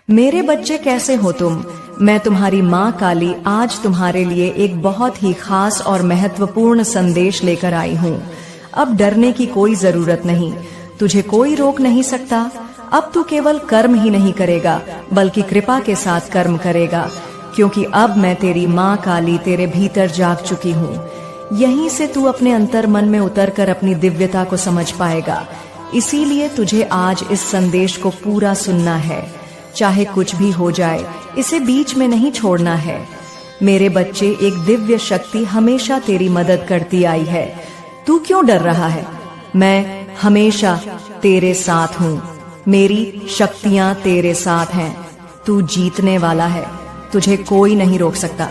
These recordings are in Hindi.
मेरे बच्चे कैसे हो तुम? मैं तुम्हारी माँ काली आज तुम्हारे लिए एक बहुत ही खास और महत्वपूर्ण संदेश लेकर आई हूँ। अब डरने की कोई जरूरत नहीं, तुझे कोई रोक नहीं सकता। अब तू केवल कर्म ही नहीं करेगा बल्कि कृपा के साथ कर्म करेगा, क्योंकि अब मैं तेरी माँ काली तेरे भीतर जाग चुकी हूँ। यहीं से तू अपने अंतर मन में उतरकर अपनी दिव्यता को समझ पाएगा। इसीलिए तुझे आज इस संदेश को पूरा सुनना है, चाहे कुछ भी हो जाए, इसे बीच में नहीं छोड़ना है। मेरे बच्चे, एक दिव्य शक्ति हमेशा तेरी मदद करती आई है। तू क्यों डर रहा है? मैं हमेशा तेरे साथ हूँ। मेरी शक्तियाँ तेरे साथ हैं। तू जीतने वाला है, तुझे कोई नहीं रोक सकता।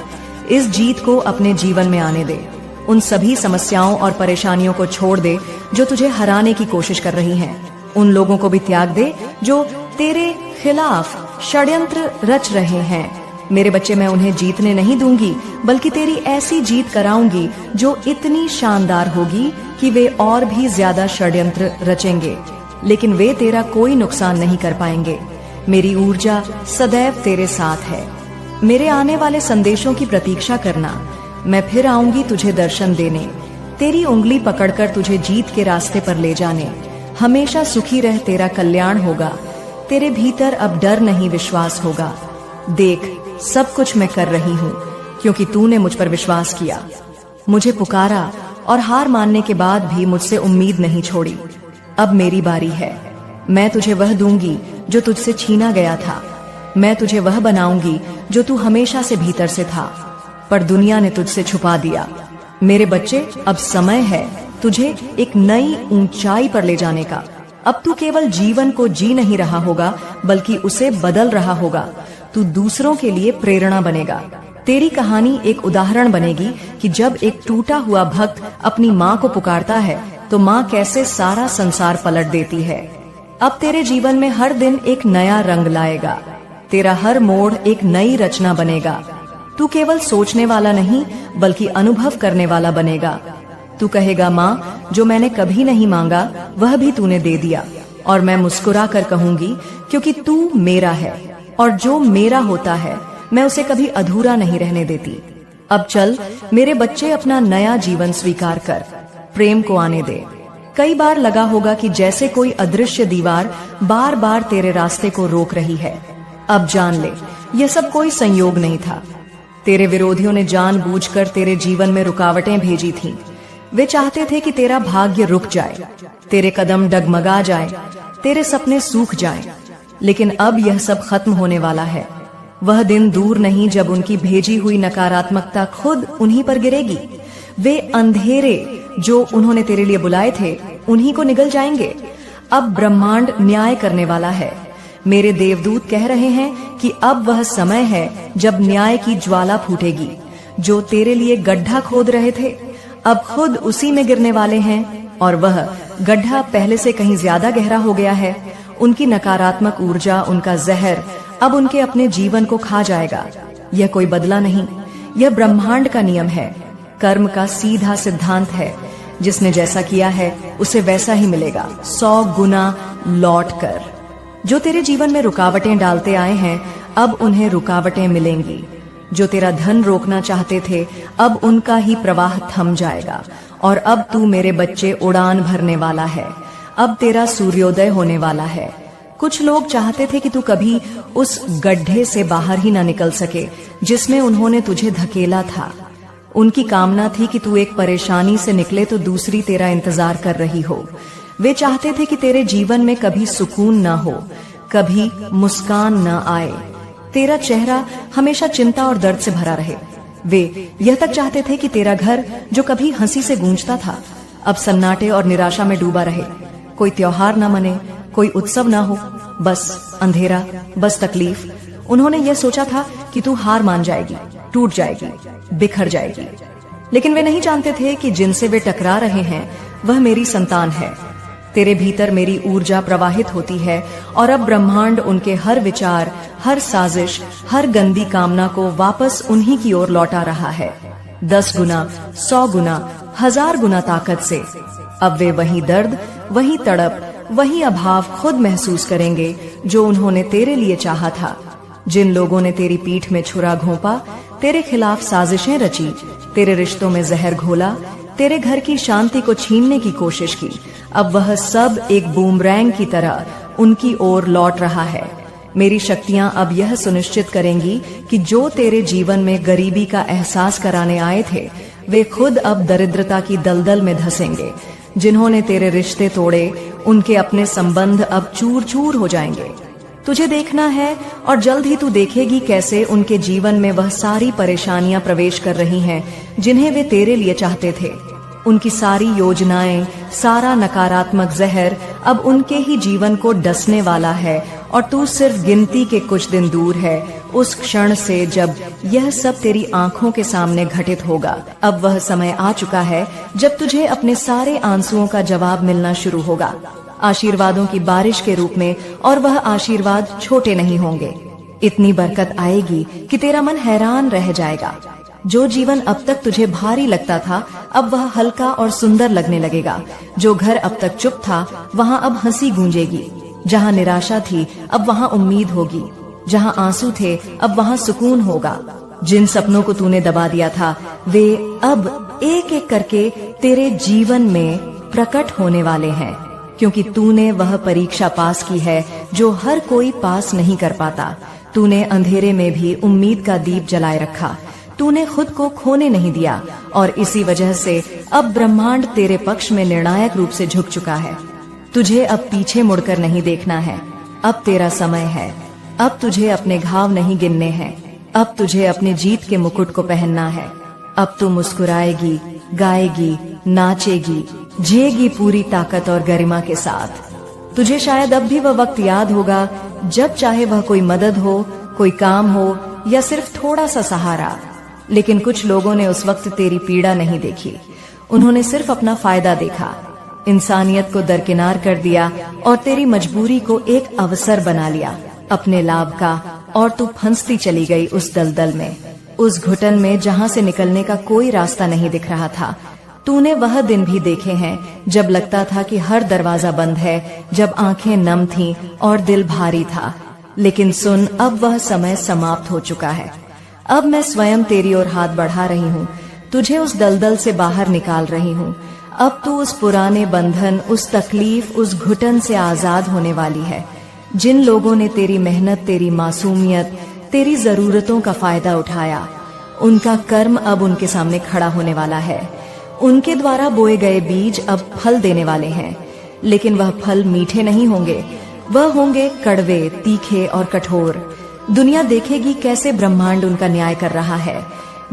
इस जीत को अपने जीवन में आने दे। उन सभी समस्याओं और परेशानियों को छोड़ दे जो तुझे हराने की कोशिश कर रही हैं। उन लोगों को भी त्याग दे जो तेरे खिलाफ षड्यंत्र रच रहे हैं। मेरे बच्चे, मैं उन्हें जीतने नहीं दूंगी, बल्कि तेरी ऐसी जीत कराऊंगी जो इतनी शानदार होगी कि वे और भी ज्यादा षड्यंत्र रचेंगे, लेकिन वे तेरा कोई नुकसान नहीं कर पाएंगे। मेरी ऊर्जा सदैव तेरे साथ है। मेरे आने वाले संदेशों की प्रतीक्षा करना। मैं फिर आऊंगी तुझे दर्शन देने, तेरी उंगली पकड़कर तुझे जीत के रास्ते पर ले जाने। हमेशा सुखी रह, तेरा कल्याण होगा। तेरे भीतर अब डर नहीं, विश्वास होगा। देख, सब कुछ मैं कर रही हूँ क्योंकि तूने मुझ पर विश्वास किया, मुझे पुकारा और हार मानने के बाद भी मुझसे उम्मीद नहीं छोड़ी। अब मेरी बारी है। मैं तुझे वह दूंगी जो तुझसे छीना गया था। मैं तुझे वह बनाऊंगी जो तू हमेशा से भीतर से था, पर दुनिया ने तुझसे छुपा दिया। मेरे बच्चे, अब समय है तुझे एक नई ऊंचाई पर ले जाने का। अब तू केवल जीवन को जी नहीं रहा होगा, बल्कि उसे बदल रहा होगा। तू दूसरों के लिए प्रेरणा बनेगा। तेरी कहानी एक उदाहरण बनेगी कि जब एक टूटा हुआ भक्त अपनी माँ को पुकारता है तो माँ कैसे सारा संसार पलट देती है। अब तेरे जीवन में हर दिन एक नया रंग लाएगा। तेरा हर मोड़ एक नई रचना बनेगा। तू केवल सोचने वाला नहीं, बल्कि अनुभव करने वाला बनेगा। तू कहेगा, माँ, जो मैंने कभी नहीं मांगा वह भी तूने दे दिया। और मैं मुस्कुरा कर कहूंगी, क्योंकि तू मेरा है और जो मेरा होता है मैं उसे कभी अधूरा नहीं रहने देती। अब चल मेरे बच्चे, अपना नया जीवन स्वीकार कर, प्रेम को आने दे। कई बार लगा होगा कि जैसे कोई अदृश्य दीवार बार बार तेरे रास्ते को रोक रही है। अब जान ले, यह सब कोई संयोग नहीं था। तेरे विरोधियों ने जानबूझकर तेरे जीवन में रुकावटें भेजी थीं। वे चाहते थे कि तेरा भाग्य रुक जाए, तेरे कदम डगमगा जाए, तेरे सपने सूख जाएं। लेकिन अब यह सब खत्म होने वाला है। वह दिन दूर नहीं जब उनकी भेजी हुई नकारात्मकता खुद उन्हीं पर गिरेगी। वे अंधेरे जो उन्होंने तेरे लिए बुलाए थे, उन्हीं को निगल जाएंगे। अब ब्रह्मांड न्याय करने वाला है। मेरे देवदूत कह रहे हैं कि अब वह समय है जब न्याय की ज्वाला फूटेगी। जो तेरे लिए गड्ढा खोद रहे थे, अब खुद उसी में गिरने वाले हैं, और वह गड्ढा पहले से कहीं ज्यादा गहरा हो गया है। उनकी नकारात्मक ऊर्जा, उनका जहर अब उनके अपने जीवन को खा जाएगा। यह कोई बदला नहीं, यह ब्रह्मांड का नियम है, कर्म का सीधा सिद्धांत है। जिसने जैसा किया है उसे वैसा ही मिलेगा, 100 गुना लौट कर। जो तेरे जीवन में रुकावटें डालते आए हैं, अब उन्हें रुकावटें मिलेंगी। जो तेरा धन रोकना चाहते थे, अब उनका ही प्रवाह थम जाएगा। और अब तू मेरे बच्चे उड़ान भरने वाला है। अब तेरा सूर्योदय होने वाला है। कुछ लोग चाहते थे कि तू कभी उस गड्ढे से बाहर ही ना निकल सके जिसमें उन्होंने तुझे धकेला था। उनकी कामना थी कि तू एक परेशानी से निकले तो दूसरी तेरा इंतजार कर रही हो। वे चाहते थे कि तेरे जीवन में कभी सुकून ना हो, कभी मुस्कान ना आए, तेरा चेहरा हमेशा चिंता और दर्द से भरा रहे। वे यह तक चाहते थे कि तेरा घर जो कभी हंसी से गूंजता था, अब सन्नाटे और निराशा में डूबा रहे। कोई त्योहार ना मने, कोई उत्सव ना हो, बस अंधेरा, बस तकलीफ। उन्होंने यह सोचा था कि तू हार मान जाएगी, टूट जाएगी, बिखर जाएगी। लेकिन वे नहीं जानते थे कि जिनसे वे टकरा रहे हैं वह मेरी संतान है। तेरे भीतर मेरी ऊर्जा प्रवाहित होती है और अब ब्रह्मांड उनके हर विचार, हर साजिश, हर गंदी कामना को वापस उन्हीं की ओर लौटा रहा है, 10 गुना, 100 गुना, 1000 गुना ताकत से। अब वे वही दर्द, वही तड़प, वही अभाव खुद महसूस करेंगे जो उन्होंने तेरे लिए चाहा था। जिन लोगों ने तेरी पीठ में छुरा घोंपा, तेरे खिलाफ साजिशें रची, तेरे रिश्तों में जहर घोला, तेरे घर की शांति को छीनने की कोशिश की, अब वह सब एक बूमरैंग की तरह उनकी ओर लौट रहा है। मेरी शक्तियां अब यह सुनिश्चित करेंगी कि जो तेरे जीवन में गरीबी का एहसास कराने आए थे, वे खुद अब दरिद्रता की दलदल में धंसेंगे। जिन्होंने तेरे रिश्ते तोड़े, उनके अपने संबंध अब चूर चूर हो जाएंगे। तुझे देखना है और जल्द ही तू देखेगी कैसे उनके जीवन में वह सारी परेशानियां प्रवेश कर रही हैं जिन्हें वे तेरे लिए चाहते थे। उनकी सारी योजनाएं, सारा नकारात्मक जहर अब उनके ही जीवन को डसने वाला है और तू सिर्फ गिनती के कुछ दिन दूर है उस क्षण से जब यह सब तेरी आंखों के सामने घटित होगा। अब वह समय आ चुका है जब तुझे अपने सारे आंसुओं का जवाब मिलना शुरू होगा, आशीर्वादों की बारिश के रूप में, और वह आशीर्वाद छोटे नहीं होंगे। इतनी बरकत आएगी कि तेरा मन हैरान रह जाएगा। जो जीवन अब तक तुझे भारी लगता था, अब वह हल्का और सुंदर लगने लगेगा। जो घर अब तक चुप था, वहाँ अब हंसी गूंजेगी। जहाँ निराशा थी, अब वहाँ उम्मीद होगी। जहाँ आंसू थे, अब वहाँ सुकून होगा। जिन सपनों को तूने दबा दिया था, वे अब एक एक करके तेरे जीवन में प्रकट होने वाले हैं, क्योंकि तूने वह परीक्षा पास की है जो हर कोई पास नहीं कर पाता। तूने अंधेरे में भी उम्मीद का दीप जलाए रखा। तूने खुद को खोने नहीं दिया और इसी वजह से अब ब्रह्मांड तेरे पक्ष में निर्णायक रूप से झुक चुका है। तुझे अब पीछे मुड़कर नहीं देखना है। अब तेरा समय है। अब तुझे अपने घाव नहीं गिनने हैं। अब तुझे अपने जीत के मुकुट को पहनना है। अब तू मुस्कुराएगी, गाएगी, नाचेगी, जिएगी पूरी ताकत और गरिमा के साथ। तुझे शायद अब भी वह वक्त याद होगा जब चाहे वह कोई मदद हो, कोई काम हो या सिर्फ थोड़ा सा सहारा। लेकिन कुछ लोगों ने उस वक्त तेरी पीड़ा नहीं देखी। उन्होंने सिर्फ अपना फायदा देखा, इंसानियत को दरकिनार कर दिया और तेरी मजबूरी को एक अवसर बना लिया अपने लाभ का, और तू फंसती चली गई उस दलदल में, उस घुटन में जहां से निकलने का कोई रास्ता नहीं दिख रहा था। तूने वह दिन भी देखे हैं जब लगता था कि हर दरवाजा बंद है, जब आंखें नम थीं और दिल भारी था। लेकिन सुन, अब वह समय समाप्त हो चुका है। अब मैं स्वयं तेरी ओर हाथ बढ़ा रही हूँ, तुझे उस दलदल से बाहर निकाल रही हूँ। अब तू उस पुराने बंधन, उस तकलीफ, उस घुटन से आजाद होने वाली है। जिन लोगों ने तेरी मेहनत, तेरी मासूमियत, तेरी जरूरतों का फायदा उठाया, उनका कर्म अब उनके सामने खड़ा होने वाला है। उनके द्वारा बोए गए बीज अब फल देने वाले हैं, लेकिन वह फल मीठे नहीं होंगे, वह होंगे कड़वे, तीखे और कठोर। दुनिया देखेगी कैसे ब्रह्मांड उनका न्याय कर रहा है।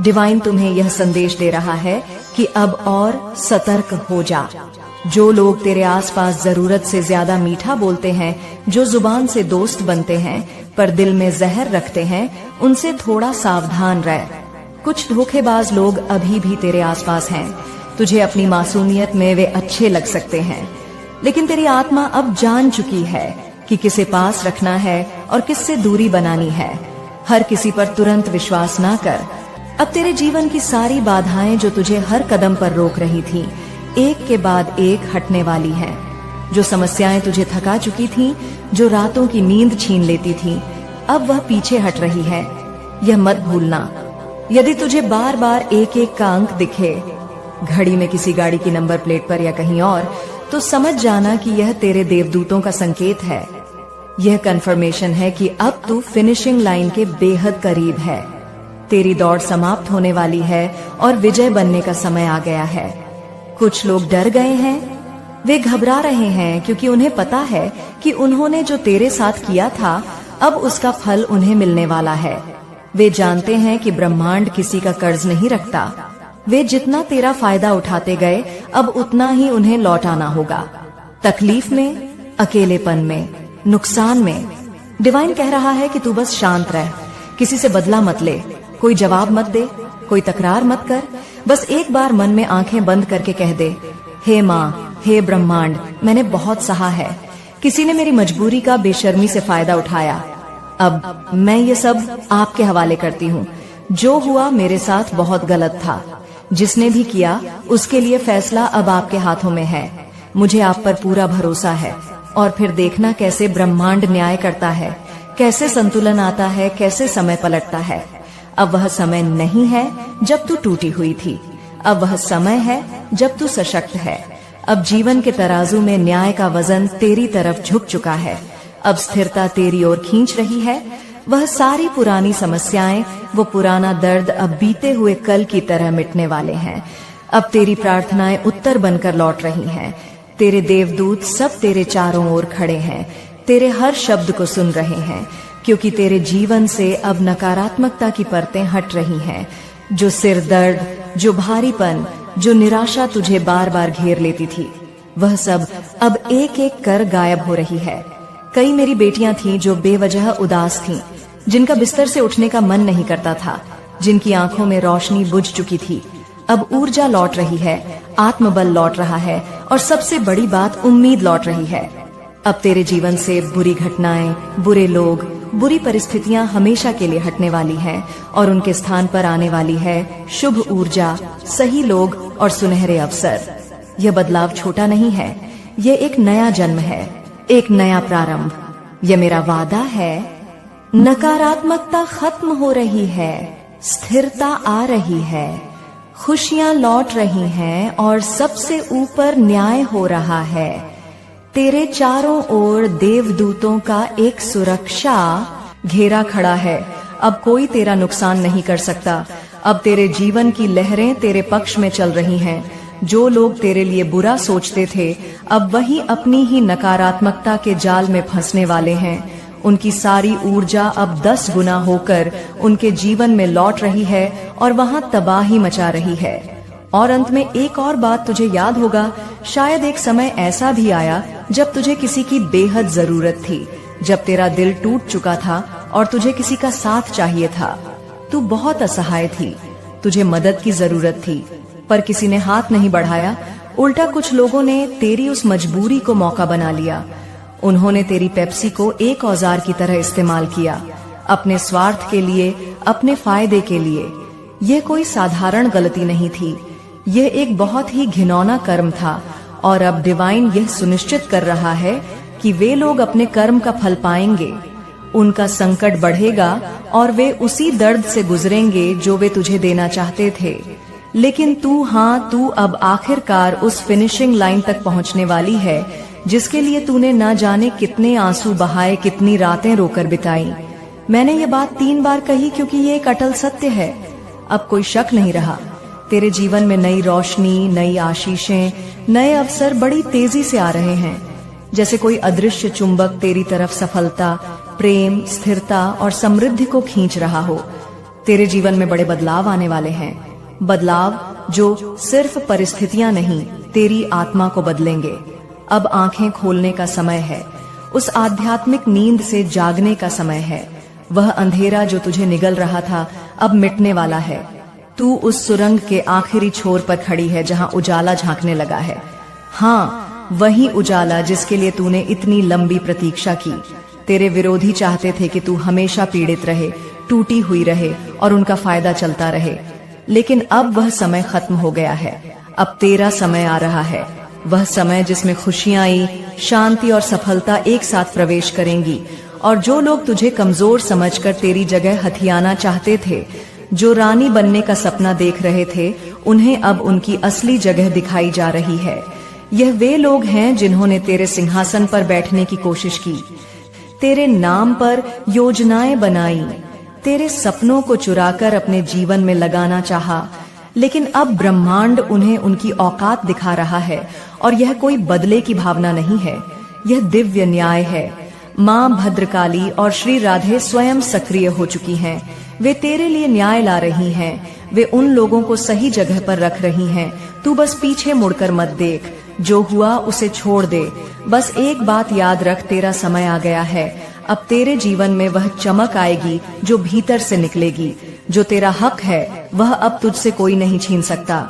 डिवाइन तुम्हें यह संदेश दे रहा है कि अब और सतर्क हो जा। जो लोग तेरे आसपास जरूरत से ज्यादा मीठा बोलते हैं, जो जुबान से दोस्त बनते हैं पर दिल में जहर रखते हैं, उनसे थोड़ा सावधान रह। कुछ धोखेबाज लोग अभी भी तेरे आसपास हैं। तुझे अपनी मासूमियत में वे अच्छे लग सकते हैं, लेकिन तेरी आत्मा अब जान चुकी है कि किसे पास रखना है और किससे दूरी बनानी है। हर किसी पर तुरंत विश्वास ना कर। अब तेरे जीवन की सारी बाधाएं जो तुझे हर कदम पर रोक रही थी, एक के बाद एक हटने वाली हैं। जो समस्याएं तुझे थका चुकी थीं, जो रातों की नींद छीन लेती थीं, अब वह पीछे हट रही है। यह मत भूलना, यदि तुझे बार बार एक एक का अंक दिखे, घड़ी में किसी गाड़ी की नंबर प्लेट पर या कहीं और, तो समझ जाना कि यह तेरे देवदूतों का संकेत है। यह कंफर्मेशन है कि अब तू फिनिशिंग लाइन के बेहद करीब है। तेरी दौड़ समाप्त होने वाली है और विजय बनने का समय आ गया है। कुछ लोग डर गए हैं, वे घबरा रहे हैं क्योंकि उन्हें पता है कि उन्होंने जो तेरे साथ किया था, अब उसका फल उन्हें मिलने वाला है। वे जानते हैं कि ब्रह्मांड किसी का कर्ज नहीं रखता। वे जितना तेरा फायदा उठाते गए, अब उतना ही उन्हें लौटाना होगा। तकलीफ में, अकेलेपन में, नुकसान में, डिवाइन कह रहा है कि तू बस शांत रह, किसी से बदला मत ले, कोई जवाब मत दे, कोई तकरार मत कर। बस एक बार मन में आंखें बंद करके कह दे, हे माँ, हे ब्रह्मांड, मैंने बहुत सहा है। किसी ने मेरी मजबूरी का बेशर्मी से फायदा उठाया। अब मैं ये सब आपके हवाले करती हूँ। जो हुआ मेरे साथ बहुत गलत था। जिसने भी किया उसके लिए फैसला अब आपके हाथों में है। मुझे आप पर पूरा भरोसा है। और फिर देखना कैसे ब्रह्मांड न्याय करता है, कैसे संतुलन आता है, कैसे समय पलटता है। अब वह समय नहीं है जब तू टूटी हुई थी, अब वह समय है जब तू सशक्त है। अब जीवन के तराजू में न्याय का वजन तेरी तरफ झुक चुका है। अब स्थिरता तेरी ओर खींच रही है। वह सारी पुरानी समस्याएं, वो पुराना दर्द अब बीते हुए कल की तरह मिटने वाले हैं। अब तेरी प्रार्थनाएं उत्तर बनकर लौट रही हैं। तेरे देवदूत सब तेरे चारों ओर खड़े हैं, तेरे हर शब्द को सुन रहे हैं, क्योंकि तेरे जीवन से अब नकारात्मकता की परतें हट रही हैं। जो सिर दर्द, जो भारीपन, जो निराशा तुझे बार बार घेर लेती थी, वह सब अब एक एक कर गायब हो रही है। कई मेरी बेटियां थीं जो बेवजह उदास थीं, जिनका बिस्तर से उठने का मन नहीं करता था, जिनकी आंखों में रोशनी बुझ चुकी थी। अब ऊर्जा लौट रही है, आत्मबल लौट रहा है और सबसे बड़ी बात, उम्मीद लौट रही है। अब तेरे जीवन से बुरी घटनाएं, बुरे लोग, बुरी परिस्थितियां हमेशा के लिए हटने वाली हैं और उनके स्थान पर आने वाली है शुभ ऊर्जा, सही लोग और सुनहरे अवसर। यह बदलाव छोटा नहीं है, यह एक नया जन्म है, एक नया प्रारंभ। यह मेरा वादा है। नकारात्मकता खत्म हो रही है, स्थिरता आ रही है, खुशियां लौट रही हैं और सबसे ऊपर न्याय हो रहा है। तेरे चारों ओर देवदूतों का एक सुरक्षा घेरा खड़ा है। अब कोई तेरा नुकसान नहीं कर सकता। अब तेरे जीवन की लहरें तेरे पक्ष में चल रही हैं। जो लोग तेरे लिए बुरा सोचते थे, अब वही अपनी ही नकारात्मकता के जाल में फंसने वाले हैं। उनकी सारी ऊर्जा अब 10 गुना होकर उनके जीवन में लौट रही है और वहां तबाही मचा रही है। और अंत में एक और बात तुझे याद होगा, शायद एक समय ऐसा भी आया जब तुझे किसी की बेहद जरूरत थी, जब तेरा दिल टूट चुका था और तुझे किसी का साथ चाहिए था। तू बहुत असहाय थी, तुझे मदद की जरूरत थी, पर किसी ने हाथ नहीं बढ़ाया। उल्टा कुछ लोगों ने तेरी उस मजबूरी को मौका बना लिया। उन्होंने तेरी पेप्सी को एक औजार की तरह इस्तेमाल किया, अपने स्वार्थ के लिए, अपने फायदे के लिए। यह कोई साधारण गलती नहीं थी, यह एक बहुत ही घिनौना कर्म था। और अब डिवाइन यह सुनिश्चित कर रहा है कि वे लोग अपने कर्म का फल पाएंगे। उनका संकट बढ़ेगा और वे उसी दर्द से गुजरेंगे जो वे तुझे देना चाहते थे। लेकिन तू अब आखिरकार उस फिनिशिंग लाइन तक पहुंचने वाली है, जिसके लिए तूने ना जाने कितने आंसू बहाए, कितनी रातें रोकर बिताई। मैंने ये बात 3 बार कही क्योंकि ये एक अटल सत्य है। अब कोई शक नहीं रहा। तेरे जीवन में नई रोशनी, नई आशीषें, नए अवसर बड़ी तेजी से आ रहे हैं। जैसे कोई अदृश्य चुंबक तेरी तरफ सफलता, प्रेम, स्थिरता और समृद्धि को खींच रहा हो। तेरे जीवन में बड़े बदलाव आने वाले हैं, बदलाव जो सिर्फ परिस्थितियां नहीं, तेरी आत्मा को बदलेंगे। अब आंखें खोलने का समय है, उस आध्यात्मिक नींद से जागने का समय है। वह अंधेरा जो तुझे निगल रहा था अब मिटने वाला है। तू उस सुरंग के आखिरी छोर पर खड़ी है जहां उजाला झांकने लगा है। हाँ, वही उजाला जिसके लिए तूने इतनी लंबी प्रतीक्षा की। तेरे विरोधी चाहते थे कि तू हमेशा पीड़ित रहे, टूटी हुई रहे और उनका फायदा चलता रहे। लेकिन अब वह समय खत्म हो गया है। अब तेरा समय आ रहा है, वह समय जिसमें खुशियां आई, शांति और सफलता एक साथ प्रवेश करेंगी। और जो लोग तुझे कमजोर समझकर तेरी जगह हथियाना चाहते थे, जो रानी बनने का सपना देख रहे थे, उन्हें अब उनकी असली जगह दिखाई जा रही है। यह वे लोग हैं जिन्होंने तेरे सिंहासन पर बैठने की कोशिश की, तेरे नाम पर योजनाएं बनाई, तेरे सपनों को चुराकर अपने जीवन में लगाना चाहा। लेकिन अब ब्रह्मांड उन्हें उनकी औकात दिखा रहा है और यह कोई बदले की भावना नहीं है, यह दिव्य न्याय है। माँ भद्रकाली और श्री राधे स्वयं सक्रिय हो चुकी हैं। वे तेरे लिए न्याय ला रही हैं। वे उन लोगों को सही जगह पर रख रही हैं। तू बस पीछे मुड़कर मत देख, जो हुआ उसे छोड़ दे। बस एक बात याद रख, तेरा समय आ गया है। अब तेरे जीवन में वह चमक आएगी जो भीतर से निकलेगी। जो तेरा हक है वह अब तुझसे कोई नहीं छीन सकता।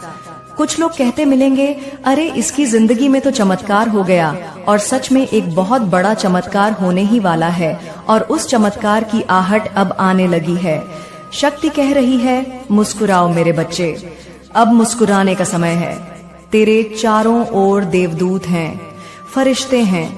कुछ लोग कहते मिलेंगे, अरे इसकी जिंदगी में तो चमत्कार हो गया, और सच में एक बहुत बड़ा चमत्कार होने ही वाला है और उस चमत्कार की आहट अब आने लगी है। शक्ति कह रही है, मुस्कुराओ मेरे बच्चे, अब मुस्कुराने का समय है। तेरे चारों ओर देवदूत हैं, फरिश्ते हैं,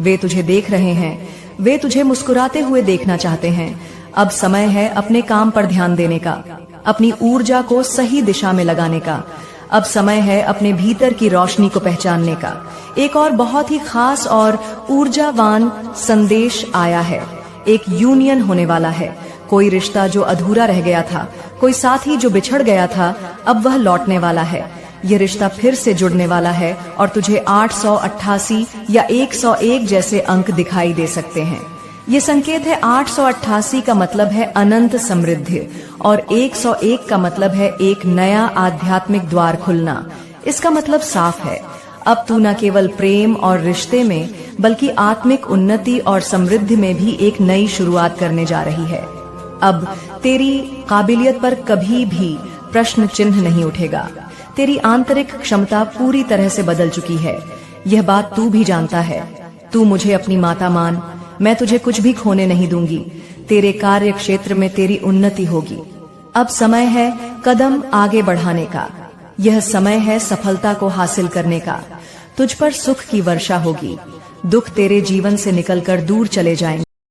वे तुझे देख रहे हैं, वे तुझे मुस्कुराते हुए देखना चाहते हैं। अब समय है अपने काम पर ध्यान देने का, अपनी ऊर्जा को सही दिशा में लगाने का। अब समय है अपने भीतर की रोशनी को पहचानने का। एक और बहुत ही खास और ऊर्जावान संदेश आया है। एक यूनियन होने वाला है। कोई रिश्ता जो अधूरा रह गया था, कोई साथी जो बिछड़ गया था, अब वह लौटने वाला है। यह रिश्ता फिर से जुड़ने वाला है और तुझे 888 या 101 जैसे अंक दिखाई दे सकते हैं। ये संकेत है 888 का मतलब है अनंत समृद्धि और 101 का मतलब है एक नया आध्यात्मिक द्वार खुलना। इसका मतलब साफ है, अब तू न केवल प्रेम और रिश्ते में बल्कि आत्मिक उन्नति और समृद्धि में भी एक नई शुरुआत करने जा रही है। अब तेरी काबिलियत पर कभी भी प्रश्न चिन्ह नहीं उठेगा। तेरी आंतरिक क्षमता पूरी तरह से बदल चुकी है। यह बात तू भी जानता है। तू मुझे अपनी माता मान, मैं तुझे कुछ भी खोने नहीं दूंगी। तेरे कार्य क्षेत्र में तेरी उन्नति होगी। अब समय है कदम आगे बढ़ाने का। यह समय है सफलता को हासिल करने का। तुझ पर सुख की वर्षा होगी। दुख तेरे जीवन से निकलकर दूर चले जाएंगे।